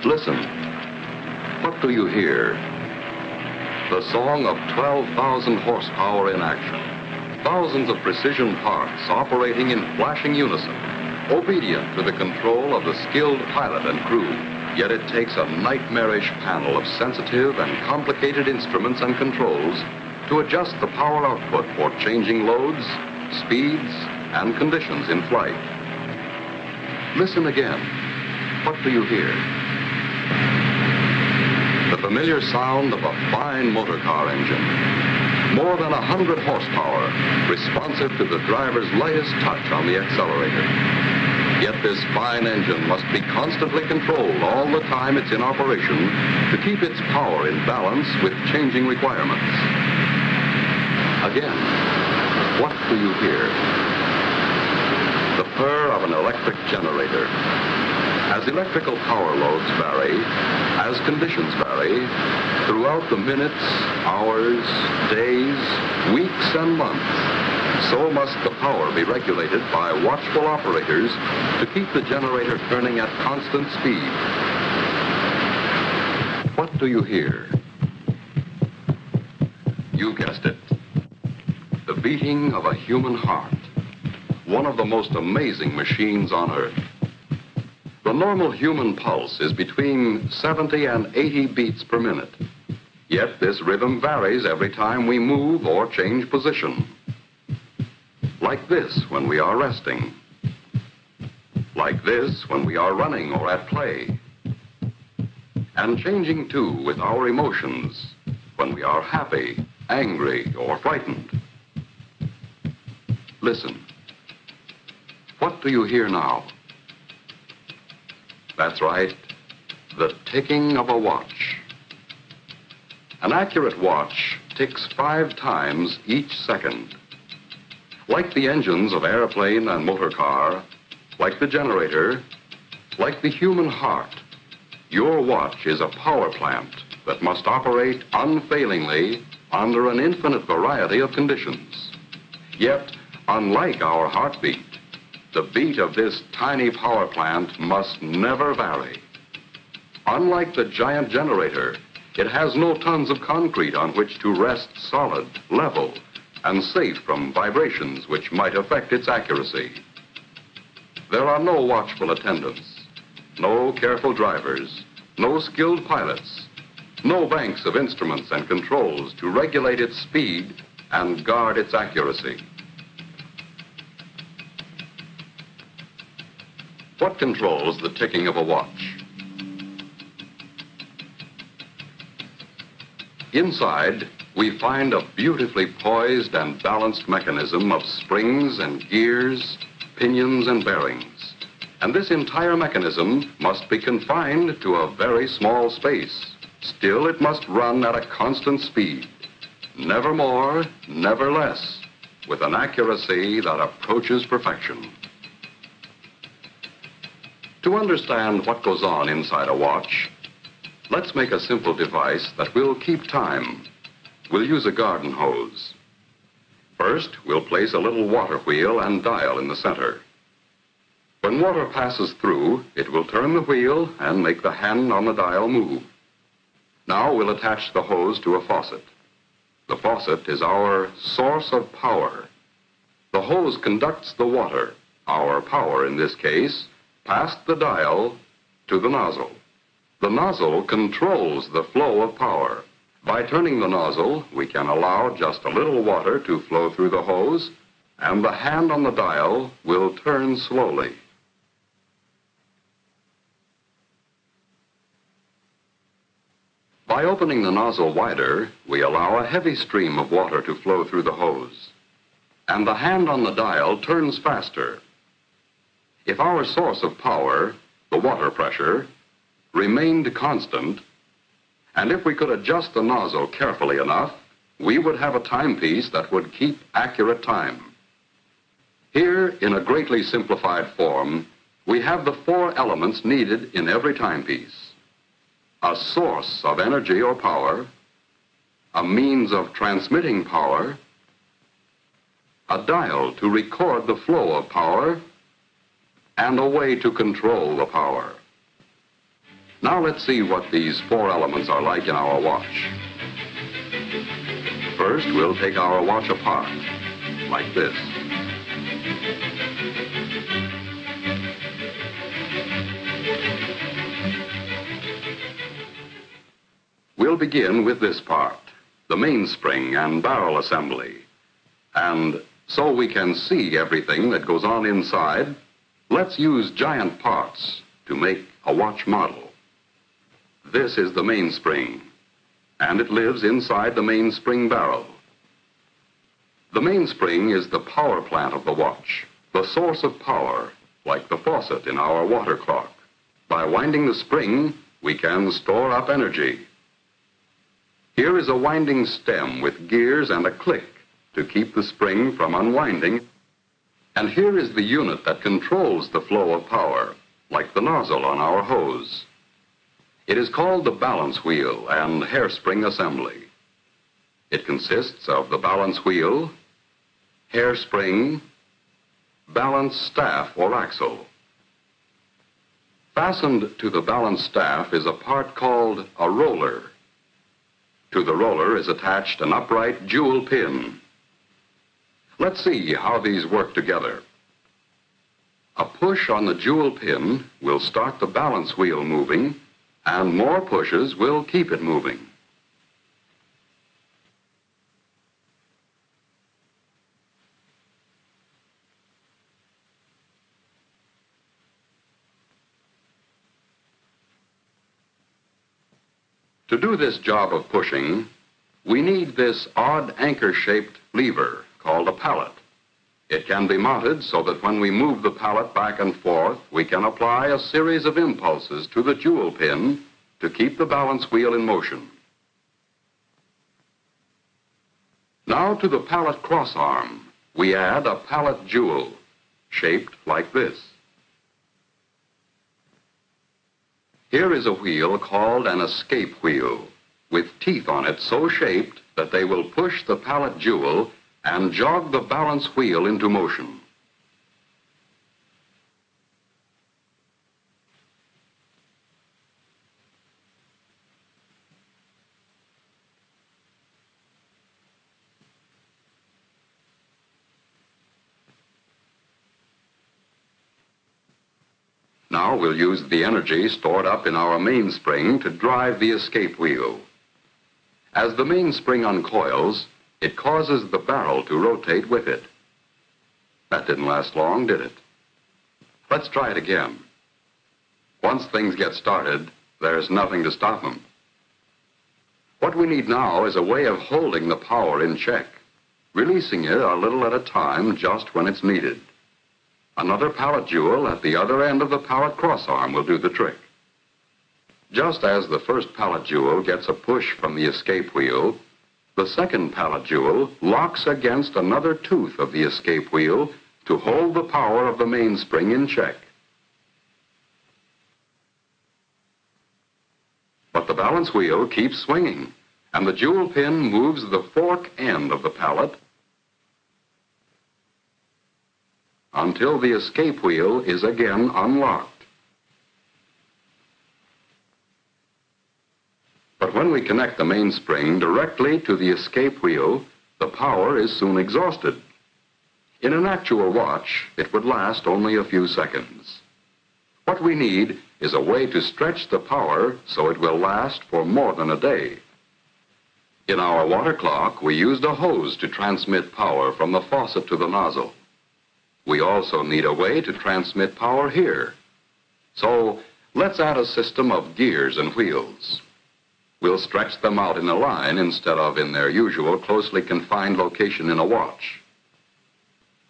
Listen. What do you hear? The song of 12,000 horsepower in action. Thousands of precision parts operating in flashing unison, obedient to the control of the skilled pilot and crew. Yet it takes a nightmarish panel of sensitive and complicated instruments and controls to adjust the power output for changing loads, speeds, and conditions in flight. Listen again. What do you hear? The familiar sound of a fine motor car engine. More than 100 horsepower, responsive to the driver's lightest touch on the accelerator. Yet this fine engine must be constantly controlled all the time it's in operation to keep its power in balance with changing requirements. Again, what do you hear? The purr of an electric generator. As electrical power loads vary, as conditions vary, throughout the minutes, hours, days, weeks, and months, so must the power be regulated by watchful operators to keep the generator turning at constant speed. What do you hear? You guessed it. The beating of a human heart. One of the most amazing machines on Earth. The normal human pulse is between 70 and 80 beats per minute. Yet this rhythm varies every time we move or change position. Like this when we are resting. Like this when we are running or at play. And changing too with our emotions when we are happy, angry, or frightened. Listen. What do you hear now? That's right, the ticking of a watch. An accurate watch ticks 5 times each second. Like the engines of airplane and motor car, like the generator, like the human heart, your watch is a power plant that must operate unfailingly under an infinite variety of conditions. Yet, unlike our heartbeat, the beat of this tiny power plant must never vary. Unlike the giant generator, it has no tons of concrete on which to rest solid, level, and safe from vibrations which might affect its accuracy. There are no watchful attendants, no careful drivers, no skilled pilots, no banks of instruments and controls to regulate its speed and guard its accuracy. What controls the ticking of a watch? Inside, we find a beautifully poised and balanced mechanism of springs and gears, pinions and bearings. And this entire mechanism must be confined to a very small space. Still, it must run at a constant speed. Never more, never less, with an accuracy that approaches perfection. To understand what goes on inside a watch, let's make a simple device that will keep time. We'll use a garden hose. First, we'll place a little water wheel and dial in the center. When water passes through, it will turn the wheel and make the hand on the dial move. Now we'll attach the hose to a faucet. The faucet is our source of power. The hose conducts the water, our power in this case, past the dial to the nozzle. The nozzle controls the flow of power. By turning the nozzle, we can allow just a little water to flow through the hose, and the hand on the dial will turn slowly. By opening the nozzle wider, we allow a heavy stream of water to flow through the hose, and the hand on the dial turns faster. If our source of power, the water pressure, remained constant, and if we could adjust the nozzle carefully enough, we would have a timepiece that would keep accurate time. Here, in a greatly simplified form, we have the 4 elements needed in every timepiece. A source of energy or power, a means of transmitting power, a dial to record the flow of power, and a way to control the power. Now let's see what these four elements are like in our watch. First, we'll take our watch apart, like this. We'll begin with this part, the mainspring and barrel assembly. And so we can see everything that goes on inside, let's use giant parts to make a watch model. This is the mainspring, and it lives inside the mainspring barrel. The mainspring is the power plant of the watch, the source of power, like the faucet in our water clock. By winding the spring, we can store up energy. Here is a winding stem with gears and a click to keep the spring from unwinding. And here is the unit that controls the flow of power, like the nozzle on our hose. It is called the balance wheel and hairspring assembly. It consists of the balance wheel, hairspring, balance staff or axle. Fastened to the balance staff is a part called a roller. To the roller is attached an upright jewel pin. Let's see how these work together. A push on the jewel pin will start the balance wheel moving, and more pushes will keep it moving. To do this job of pushing, we need this odd anchor-shaped lever called a pallet. It can be mounted so that when we move the pallet back and forth, we can apply a series of impulses to the jewel pin to keep the balance wheel in motion. Now to the pallet crossarm, we add a pallet jewel shaped like this. Here is a wheel called an escape wheel, with teeth on it so shaped that they will push the pallet jewel and jog the balance wheel into motion. Now we'll use the energy stored up in our mainspring to drive the escape wheel. As the mainspring uncoils, it causes the barrel to rotate with it. That didn't last long, did it? Let's try it again. Once things get started, there's nothing to stop them. What we need now is a way of holding the power in check, releasing it a little at a time just when it's needed. Another pallet jewel at the other end of the pallet crossarm will do the trick. Just as the first pallet jewel gets a push from the escape wheel, the second pallet jewel locks against another tooth of the escape wheel to hold the power of the mainspring in check. But the balance wheel keeps swinging, and the jewel pin moves the fork end of the pallet until the escape wheel is again unlocked. But when we connect the mainspring directly to the escape wheel, the power is soon exhausted. In an actual watch, it would last only a few seconds. What we need is a way to stretch the power so it will last for more than a day. In our water clock, we used a hose to transmit power from the faucet to the nozzle. We also need a way to transmit power here. So let's add a system of gears and wheels. We'll stretch them out in a line instead of in their usual closely confined location in a watch.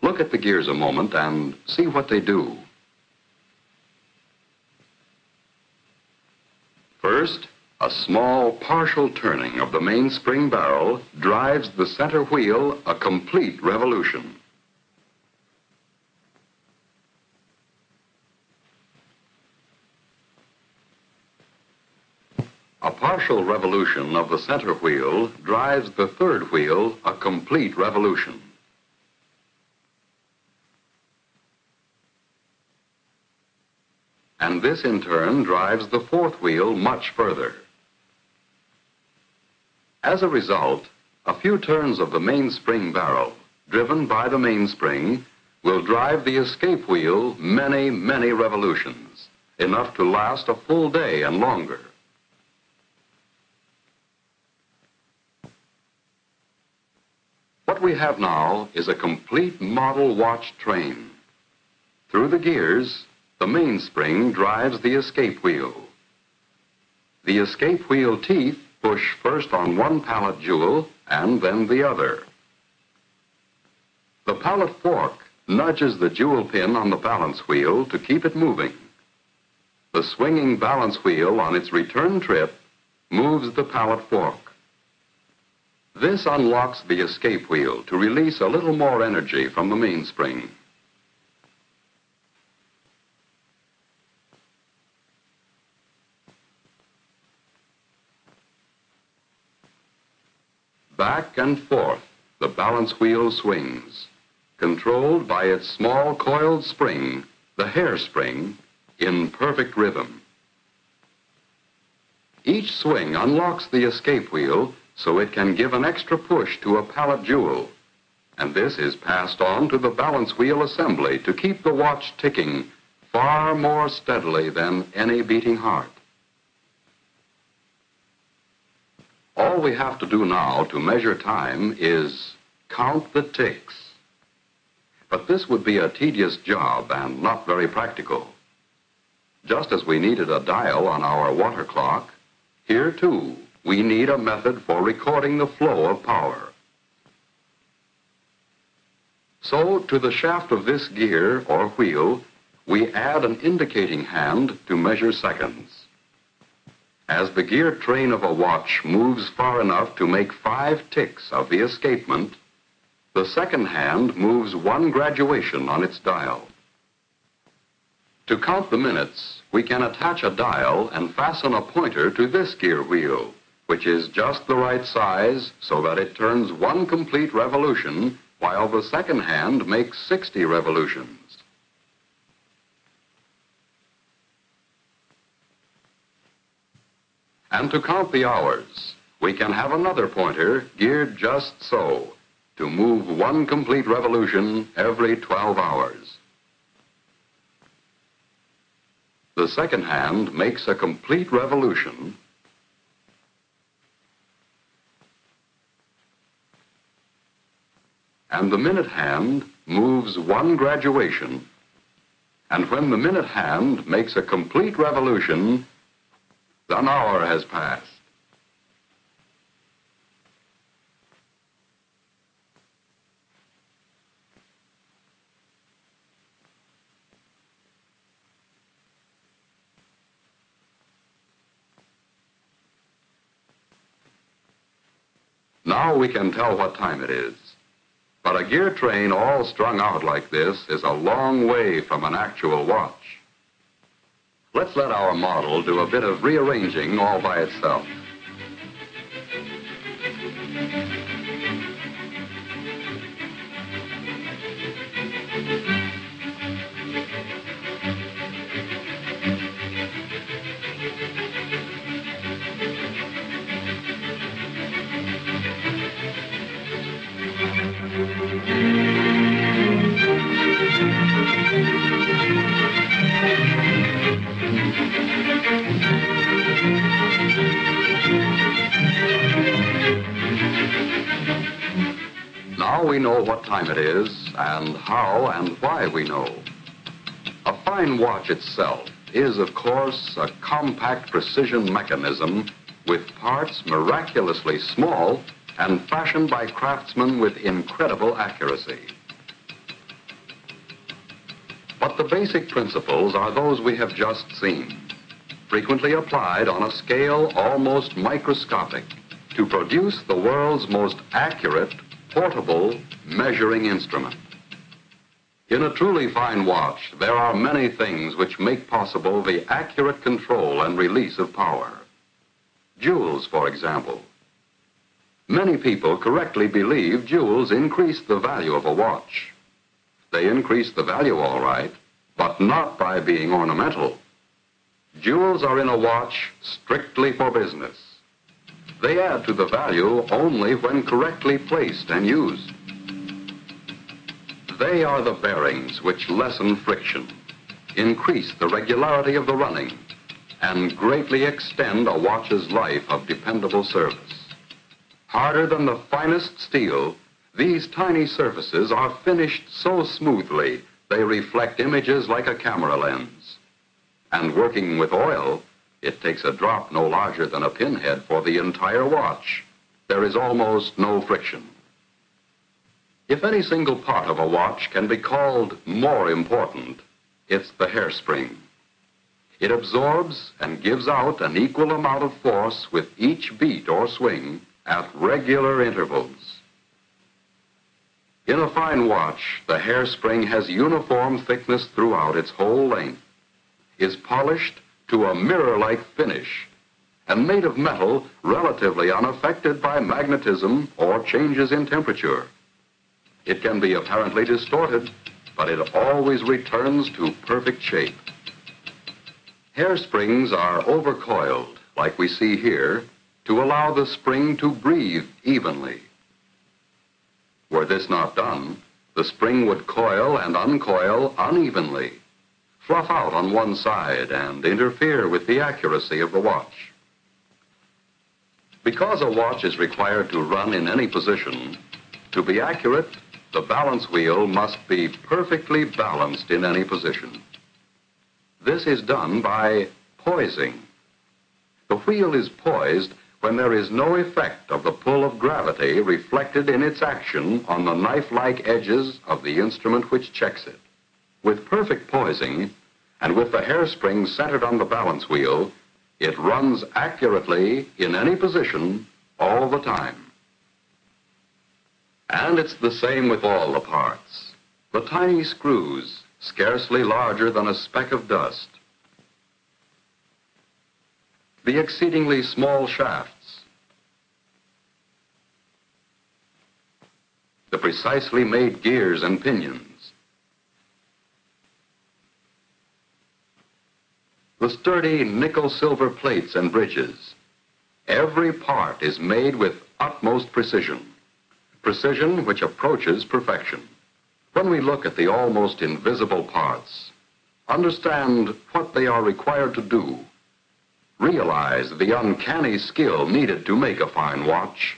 Look at the gears a moment and see what they do. First, a small partial turning of the mainspring barrel drives the center wheel a complete revolution. A partial revolution of the center wheel drives the third wheel a complete revolution. and this in turn drives the fourth wheel much further. As a result, a few turns of the mainspring barrel, driven by the mainspring, will drive the escape wheel many, many revolutions, enough to last a full day and longer. What we have now is a complete model watch train. Through the gears, the mainspring drives the escape wheel. The escape wheel teeth push first on one pallet jewel and then the other. The pallet fork nudges the jewel pin on the balance wheel to keep it moving. The swinging balance wheel on its return trip moves the pallet fork. This unlocks the escape wheel to release a little more energy from the mainspring. Back and forth, the balance wheel swings, controlled by its small coiled spring, the hairspring, in perfect rhythm. Each swing unlocks the escape wheel so it can give an extra push to a pallet jewel, and this is passed on to the balance wheel assembly to keep the watch ticking far more steadily than any beating heart. All we have to do now to measure time is count the ticks. But this would be a tedious job and not very practical. Just as we needed a dial on our water clock, here too we need a method for recording the flow of power. So to the shaft of this gear or wheel, we add an indicating hand to measure seconds. As the gear train of a watch moves far enough to make 5 ticks of the escapement, the second hand moves 1 graduation on its dial. To count the minutes, we can attach a dial and fasten a pointer to this gear wheel, which is just the right size so that it turns 1 complete revolution while the second hand makes 60 revolutions. And to count the hours, we can have another pointer geared just so, to move 1 complete revolution every 12 hours. The second hand makes a complete revolution, and the minute hand moves 1 graduation, and when the minute hand makes a complete revolution, an hour has passed. Now we can tell what time it is. But a gear train all strung out like this is a long way from an actual watch. Let's let our model do a bit of rearranging all by itself. Now we know what time it is and how and why we know. A fine watch itself is, of course, a compact precision mechanism with parts miraculously small and fashioned by craftsmen with incredible accuracy. But the basic principles are those we have just seen, frequently applied on a scale almost microscopic to produce the world's most accurate, portable measuring instrument. In a truly fine watch, there are many things which make possible the accurate control and release of power. Jewels, for example. Many people correctly believe jewels increase the value of a watch. They increase the value all right, but not by being ornamental. Jewels are in a watch strictly for business. They add to the value only when correctly placed and used. They are the bearings which lessen friction, increase the regularity of the running, and greatly extend a watch's life of dependable service. Harder than the finest steel, these tiny surfaces are finished so smoothly they reflect images like a camera lens. And working with oil, it takes a drop no larger than a pinhead for the entire watch. There is almost no friction. If any single part of a watch can be called more important, it's the hairspring. It absorbs and gives out an equal amount of force with each beat or swing at regular intervals. In a fine watch, the hairspring has uniform thickness throughout its whole length, is polished to a mirror-like finish, and made of metal relatively unaffected by magnetism or changes in temperature. It can be apparently distorted, but it always returns to perfect shape. Hairsprings are overcoiled, like we see here, to allow the spring to breathe evenly. Were this not done, the spring would coil and uncoil unevenly, fluff out on one side, and interfere with the accuracy of the watch. Because a watch is required to run in any position, to be accurate, the balance wheel must be perfectly balanced in any position. This is done by poising. The wheel is poised when there is no effect of the pull of gravity reflected in its action on the knife-like edges of the instrument which checks it. With perfect poising, and with the hairspring centered on the balance wheel, it runs accurately in any position all the time. And it's the same with all the parts. The tiny screws, scarcely larger than a speck of dust. The exceedingly small shafts. The precisely made gears and pinions. The sturdy nickel-silver plates and bridges. Every part is made with utmost precision. Precision which approaches perfection. When we look at the almost invisible parts, understand what they are required to do, realize the uncanny skill needed to make a fine watch,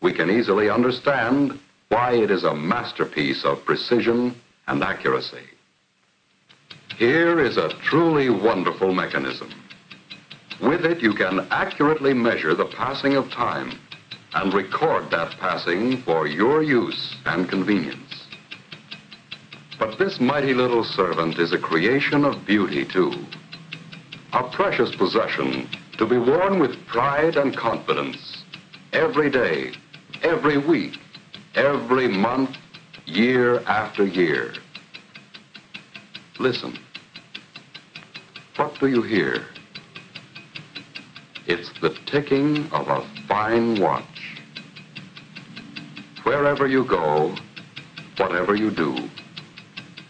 we can easily understand why it is a masterpiece of precision and accuracy. Here is a truly wonderful mechanism. With it, you can accurately measure the passing of time and record that passing for your use and convenience. But this mighty little servant is a creation of beauty, too. A precious possession to be worn with pride and confidence every day, every week, every month, year after year. Listen. What do you hear? It's the ticking of a fine watch. Wherever you go, whatever you do,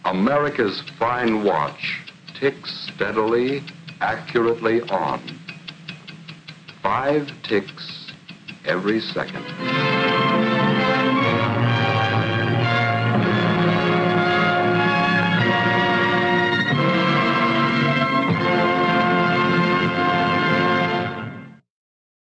America's fine watch ticks steadily, accurately on. 5 ticks every second.